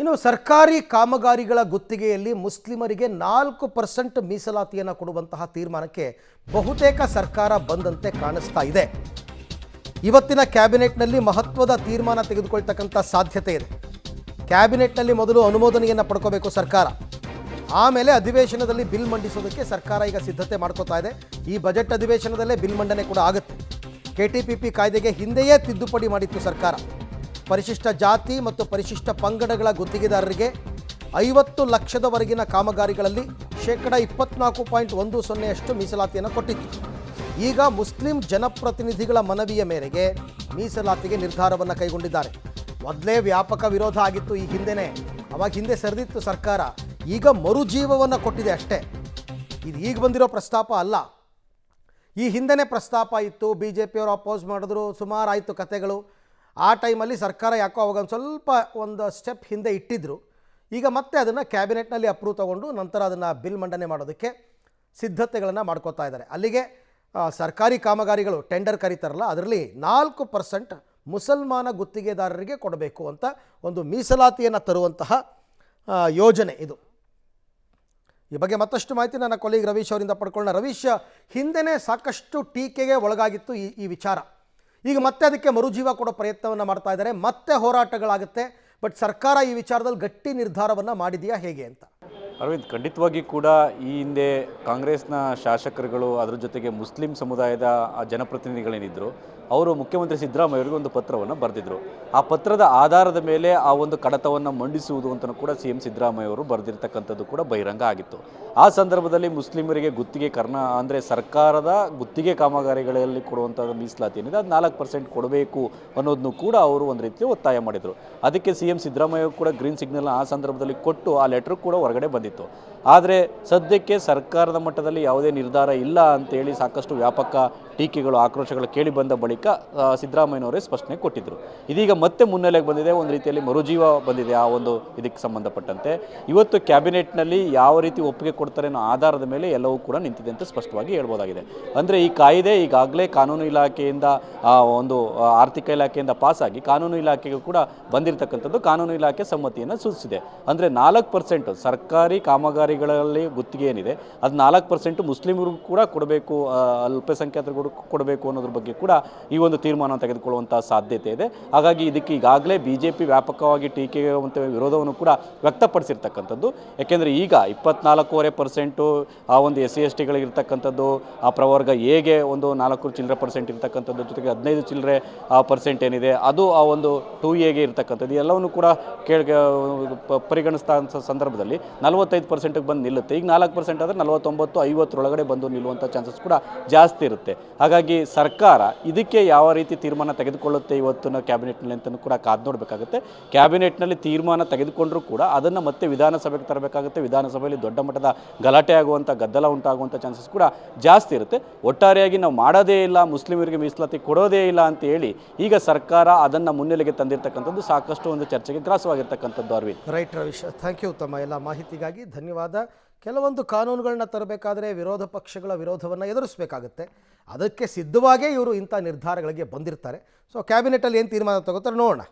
ಇನ್ನು ಸರ್ಕಾರಿ ಕಾಮಗಾರಿಗಳ ಗುತ್ತಿಗೆಯಲ್ಲಿ ಮುಸ್ಲಿಮರಿಗೆ 4% ಮೀಸಲಾತಿಯನ್ನು ಕೊಡುವಂತಹ ತೀರ್ಮಾನಕ್ಕೆ ಬಹುತೇಕ ಸರ್ಕಾರ ಬಂದಂತೆ ಕಾಣಿಸ್ತಾ ಇದೆ. ಇವತ್ತಿನ ಕ್ಯಾಬಿನೆಟ್ನಲ್ಲಿ ಮಹತ್ವದ ತೀರ್ಮಾನ ತೆಗೆದುಕೊಳ್ಳತಕ್ಕಂಥ ಸಾಧ್ಯತೆ ಇದೆ. ಕ್ಯಾಬಿನೆಟ್ನಲ್ಲಿ ಮೊದಲು ಅನುಮೋದನೆಯನ್ನು ಪಡ್ಕೋಬೇಕು ಸರ್ಕಾರ, ಆಮೇಲೆ ಅಧಿವೇಶನದಲ್ಲಿ ಬಿಲ್ ಮಂಡಿಸೋದಕ್ಕೆ ಸರ್ಕಾರ ಈಗ ಸಿದ್ಧತೆ ಮಾಡ್ಕೋತಾ ಇದೆ. ಈ ಬಜೆಟ್ ಅಧಿವೇಶನದಲ್ಲೇ ಬಿಲ್ ಮಂಡನೆ ಕೂಡ ಆಗುತ್ತೆ. KTPP ಕಾಯ್ದೆಗೆ ಹಿಂದೆಯೇ ತಿದ್ದುಪಡಿ ಮಾಡಿತ್ತು ಸರ್ಕಾರ. ಪರಿಶಿಷ್ಟ ಜಾತಿ ಮತ್ತು ಪರಿಶಿಷ್ಟ ಪಂಗಡಗಳ ಗುತ್ತಿಗೆದಾರರಿಗೆ 50 ಲಕ್ಷದವರೆಗಿನ ಕಾಮಗಾರಿಗಳಲ್ಲಿ 24.10% ಮೀಸಲಾತಿಯನ್ನು ಕೊಟ್ಟಿತ್ತು. ಈಗ ಮುಸ್ಲಿಂ ಜನಪ್ರತಿನಿಧಿಗಳ ಮನವಿಯ ಮೇರೆಗೆ ಮೀಸಲಾತಿಗೆ ನಿರ್ಧಾರವನ್ನು ಕೈಗೊಂಡಿದ್ದಾರೆ. ಮೊದಲೇ ವ್ಯಾಪಕ ವಿರೋಧ ಆಗಿತ್ತು ಈ ಹಿಂದೆನೇ, ಅವಾಗ ಹಿಂದೆ ಸರಿದಿತ್ತು ಸರ್ಕಾರ. ಈಗ ಮರುಜೀವವನ್ನು ಕೊಟ್ಟಿದೆ ಅಷ್ಟೇ. ಇದು ಈಗ ಬಂದಿರೋ ಪ್ರಸ್ತಾಪ ಅಲ್ಲ, ಈ ಹಿಂದೆನೇ ಪ್ರಸ್ತಾಪ ಇತ್ತು. BJP ಅವರು ಅಪೋಸ್ ಮಾಡಿದ್ರು, ಸುಮಾರು ಆಯಿತು ಕತೆಗಳು. ಆ ಟೈಮಲ್ಲಿ ಸರ್ಕಾರ ಯಾಕೋ ಅವಾಗ ಒಂದು ಸ್ಟೆಪ್ ಹಿಂದೆ ಇಟ್ಟಿದ್ದರು. ಈಗ ಮತ್ತೆ ಅದನ್ನು ಕ್ಯಾಬಿನೆಟ್ನಲ್ಲಿ ಅಪ್ರೂವ್ ತಗೊಂಡು ನಂತರ ಅದನ್ನು ಬಿಲ್ ಮಂಡನೆ ಮಾಡೋದಕ್ಕೆ ಸಿದ್ಧತೆಗಳನ್ನು ಮಾಡ್ಕೋತಾ ಇದ್ದಾರೆ. ಅಲ್ಲಿಗೆ ಸರ್ಕಾರಿ ಕಾಮಗಾರಿಗಳು ಟೆಂಡರ್ ಕರೀತಾರಲ್ಲ, ಅದರಲ್ಲಿ 4% ಮುಸಲ್ಮಾನ ಗುತ್ತಿಗೆದಾರರಿಗೆ ಕೊಡಬೇಕು ಅಂತ ಒಂದು ಮೀಸಲಾತಿಯನ್ನು ತರುವಂತಹ ಯೋಜನೆ ಇದು. ಈ ಬಗ್ಗೆ ಮತ್ತಷ್ಟು ಮಾಹಿತಿ ನನ್ನ ಕೊಲೀಗ್ ರವೀಶ್ ಅವರಿಂದ ಪಡ್ಕೊಳ್ಳೋಣ. ರವೀಶ್, ಹಿಂದೆನೇ ಸಾಕಷ್ಟು ಟೀಕೆಗೆ ಒಳಗಾಗಿತ್ತು ಈ ವಿಚಾರ. ಈಗ ಮತ್ತೆ ಅದಕ್ಕೆ ಮರುಜೀವ ಕೊಡೋ ಪ್ರಯತ್ನವನ್ನು ಮಾಡ್ತಾ ಇದ್ದಾರೆ, ಮತ್ತೆ ಹೋರಾಟಗಳಾಗುತ್ತೆ. ಬಟ್ ಸರ್ಕಾರ ಈ ವಿಚಾರದಲ್ಲಿ ಗಟ್ಟಿ ನಿರ್ಧಾರವನ್ನು ಮಾಡಿದೆಯಾ ಹೇಗೆ ಅಂತ? ಅರವಿಂದ್, ಖಂಡಿತವಾಗಿ ಕೂಡ ಈ ಹಿಂದೆ ಕಾಂಗ್ರೆಸ್ನ ಶಾಸಕರುಗಳು, ಅದರ ಜೊತೆಗೆ ಮುಸ್ಲಿಂ ಸಮುದಾಯದ ಜನಪ್ರತಿನಿಧಿಗಳೇನಿದ್ದರು, ಅವರು ಮುಖ್ಯಮಂತ್ರಿ ಸಿದ್ದರಾಮಯ್ಯ ಅವರಿಗೆ ಒಂದು ಪತ್ರವನ್ನು ಬರೆದಿದ್ದರು. ಆ ಪತ್ರದ ಆಧಾರದ ಮೇಲೆ ಆ ಒಂದು ಕಡತವನ್ನು ಮಂಡಿಸುವುದು ಅಂತಲೂ ಕೂಡ CM ಸಿದ್ದರಾಮಯ್ಯ ಅವರು ಬರೆದಿರ್ತಕ್ಕಂಥದ್ದು ಕೂಡ ಬಹಿರಂಗ ಆಗಿತ್ತು. ಆ ಸಂದರ್ಭದಲ್ಲಿ ಮುಸ್ಲಿಮರಿಗೆ ಗುತ್ತಿಗೆ ಅಂದರೆ ಸರ್ಕಾರದ ಗುತ್ತಿಗೆ ಕಾಮಗಾರಿಗಳಲ್ಲಿ ಕೊಡುವಂಥ ಮೀಸಲಾತಿ ಏನಿದೆ ಅದು 4% ಕೊಡಬೇಕು ಅನ್ನೋದನ್ನು ಕೂಡ ಅವರು ಒಂದು ರೀತಿ ಒತ್ತಾಯ ಮಾಡಿದರು. ಅದಕ್ಕೆ CM ಸಿದ್ದರಾಮಯ್ಯ ಕೂಡ ಗ್ರೀನ್ ಸಿಗ್ನಲ್ ಆ ಸಂದರ್ಭದಲ್ಲಿ ಕೊಟ್ಟು ಆ ಲೆಟ್ರ್ ಕೂಡ ಹೊರಗಡೆ ಬಂದಿತ್ತು. ಆದರೆ ಸದ್ಯಕ್ಕೆ ಸರ್ಕಾರದ ಮಟ್ಟದಲ್ಲಿ ಯಾವುದೇ ನಿರ್ಧಾರ ಇಲ್ಲ ಅಂತೇಳಿ ಸಾಕಷ್ಟು ವ್ಯಾಪಕ ಟೀಕೆಗಳು, ಆಕ್ರೋಶಗಳು ಕೇಳಿ ಬಂದ ಬಳಿಕ ಸಿದ್ದರಾಮಯ್ಯನವರೇ ಸ್ಪಷ್ಟನೆ ಕೊಟ್ಟಿದ್ದರು. ಇದೀಗ ಮತ್ತೆ ಮುನ್ನೆಲೆಗೆ ಬಂದಿದೆ, ಒಂದು ರೀತಿಯಲ್ಲಿ ಮರುಜೀವ ಬಂದಿದೆ ಆ ಒಂದು ಇದಕ್ಕೆ ಸಂಬಂಧಪಟ್ಟಂತೆ. ಇವತ್ತು ಕ್ಯಾಬಿನೆಟ್ನಲ್ಲಿ ಯಾವ ರೀತಿ ಒಪ್ಪಿಗೆ ಕೊಡ್ತಾರೆ ಅನ್ನೋ ಆಧಾರದ ಮೇಲೆ ಎಲ್ಲವೂ ಕೂಡ ನಿಂತಿದೆ ಅಂತ ಸ್ಪಷ್ಟವಾಗಿ ಹೇಳ್ಬೋದಾಗಿದೆ. ಅಂದರೆ ಈ ಕಾಯ್ದೆ ಈಗಾಗಲೇ ಕಾನೂನು ಇಲಾಖೆಯಿಂದ ಒಂದು ಆರ್ಥಿಕ ಇಲಾಖೆಯಿಂದ ಪಾಸಾಗಿ ಕಾನೂನು ಇಲಾಖೆಗೂ ಕೂಡ ಬಂದಿರತಕ್ಕಂಥದ್ದು. ಕಾನೂನು ಇಲಾಖೆ ಸಮ್ಮತಿಯನ್ನು ಸೂಚಿಸಿದೆ. ಅಂದರೆ 4% ಸರ್ಕಾರಿ ಕಾಮಗಾರಿಗಳಲ್ಲಿ ಗುತ್ತಿಗೆ ಏನಿದೆ ಅದು 4% ಮುಸ್ಲಿಮರಿಗೂ ಕೂಡ ಕೊಡಬೇಕು, ಅಲ್ಪಸಂಖ್ಯಾತರಿಗೂ ಕೊಡಬೇಕು ಅನ್ನೋದ್ರ ಬಗ್ಗೆ ಕೂಡ ಈ ಒಂದು ತೀರ್ಮಾನ ತೆಗೆದುಕೊಳ್ಳುವಂಥ ಸಾಧ್ಯತೆ ಇದೆ. ಹಾಗಾಗಿ ಇದಕ್ಕೆ ಈಗಾಗಲೇ BJP ವ್ಯಾಪಕವಾಗಿ ಟೀಕೆ ಮತ್ತು ವಿರೋಧವನ್ನು ಕೂಡ ವ್ಯಕ್ತಪಡಿಸಿರ್ತಕ್ಕಂಥದ್ದು. ಯಾಕೆಂದರೆ ಈಗ 24.5% ಆ ಒಂದು SC/ST ಗಳಿಗಿರ್ತಕ್ಕಂಥದ್ದು, ಆ ಪ್ರವರ್ಗ Aಗೆ ಒಂದು 4% ಇರ್ತಕ್ಕಂಥದ್ದು, ಜೊತೆಗೆ 15% ಏನಿದೆ ಅದು ಆ ಒಂದು 2Aಗೆ ಇರ್ತಕ್ಕಂಥದ್ದು, ಎಲ್ಲವನ್ನು ಕೂಡ ಪರಿಗಣಿಸ್ತಾ ಸಂದರ್ಭದಲ್ಲಿ 45%ಗೆ ಬಂದು ನಿಲ್ಲುತ್ತೆ. ಈಗ 4% ಆದರೆ 49-50 ಒಳಗಡೆ ಬಂದು ನಿಲ್ಲುವಂಥ ಚಾನ್ಸಸ್ ಕೂಡ ಜಾಸ್ತಿ ಇರುತ್ತೆ. ಹಾಗಾಗಿ ಸರ್ಕಾರ ಇದಕ್ಕೆ ಯಾವ ರೀತಿ ತೀರ್ಮಾನ ತೆಗೆದುಕೊಳ್ಳುತ್ತೆ ಇವತ್ತಿನ ಕ್ಯಾಬಿನೆಟ್ನಲ್ಲಿ ಅಂತಲೂ ಕೂಡ ಕಾದು ನೋಡಬೇಕಾಗುತ್ತೆ. ಕ್ಯಾಬಿನೆಟ್ನಲ್ಲಿ ತೀರ್ಮಾನ ತೆಗೆದುಕೊಂಡ್ರೂ ಕೂಡ ಅದನ್ನು ಮತ್ತೆ ವಿಧಾನಸಭೆಗೆ ತರಬೇಕಾಗುತ್ತೆ. ವಿಧಾನಸಭೆಯಲ್ಲಿ ದೊಡ್ಡ ಮಟ್ಟದ ಗಲಾಟೆ ಆಗುವಂಥ, ಗದ್ದಲ ಉಂಟಾಗುವಂಥ ಚಾನ್ಸಸ್ ಕೂಡ ಜಾಸ್ತಿ ಇರುತ್ತೆ. ಒಟ್ಟಾರೆಯಾಗಿ ನಾವು ಮಾಡೋದೇ ಇಲ್ಲ, ಮುಸ್ಲಿಮರಿಗೆ ಮೀಸಲಾತಿ ಕೊಡೋದೇ ಇಲ್ಲ ಅಂತ ಹೇಳಿ ಈಗ ಸರ್ಕಾರ ಅದನ್ನು ಮುನ್ನೆಲೆಗೆ ತಂದಿರತಕ್ಕಂಥದ್ದು ಸಾಕಷ್ಟು ಒಂದು ಚರ್ಚೆಗೆ ಗ್ರಾಸವಾಗಿರ್ತಕ್ಕಂಥದ್ದು. Arvind, right Ravish, thank you ತಮ್ಮ ಎಲ್ಲ ಮಾಹಿತಿಗಾಗಿ ಧನ್ಯವಾದ. ಕೆಲವೊಂದು ಕಾನೂನುಗಳನ್ನ ತರಬೇಕಾದ್ರೆ ವಿರೋಧ ಪಕ್ಷಗಳ ವಿರೋಧವನ್ನು ಎದುರಿಸಬೇಕಾಗುತ್ತೆ. ಅದಕ್ಕೆ ಸಿದ್ಧವಾಗೇ ಇವರು ಇಂಥ ನಿರ್ಧಾರಗಳಿಗೆ ಬಂದಿರ್ತಾರೆ. ಸೊ ಕ್ಯಾಬಿನೆಟಲ್ಲಿ ಏನು ತೀರ್ಮಾನ ತಗೋತಾರೆ ನೋಡೋಣ.